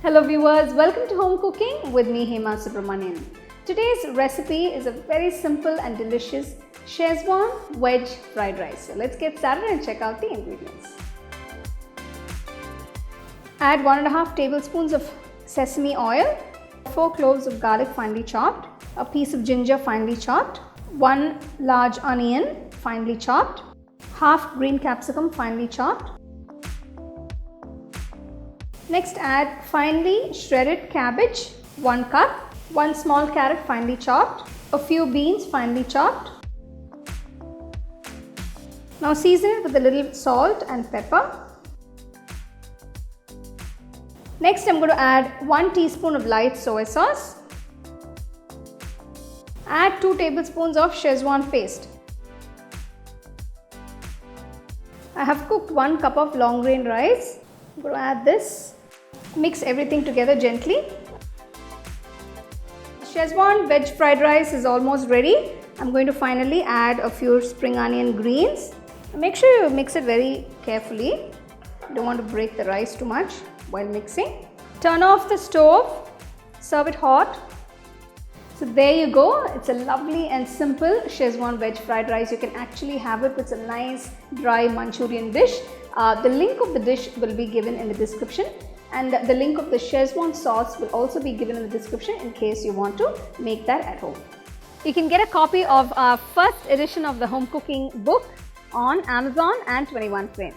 Hello viewers, welcome to Home Cooking with me Hema Subramanian. Today's recipe is a very simple and delicious Schezwan Veg fried rice. So let's get started and check out the ingredients. Add 1.5 tablespoons of sesame oil, 4 cloves of garlic finely chopped, a piece of ginger finely chopped, 1 large onion finely chopped, half green capsicum finely chopped. Next add finely shredded cabbage, 1 cup, 1 small carrot finely chopped, a few beans finely chopped. Now season it with a little salt and pepper. Next I'm going to add 1 teaspoon of light soy sauce. Add 2 tablespoons of Schezwan paste. I have cooked 1 cup of long grain rice. I'm going to add this. Mix everything together gently. Schezwan veg fried rice is almost ready. I'm going to finally add a few spring onion greens. Make sure you mix it very carefully. You don't want to break the rice too much while mixing. Turn off the stove. Serve it hot. So there you go. It's a lovely and simple Schezwan veg fried rice. You can actually have it with a nice dry Manchurian dish. The link of the dish will be given in the description. And the link of the Schezwan sauce will also be given in the description in case you want to make that at home. You can get a copy of our first edition of the home cooking book on Amazon and 21 Frame.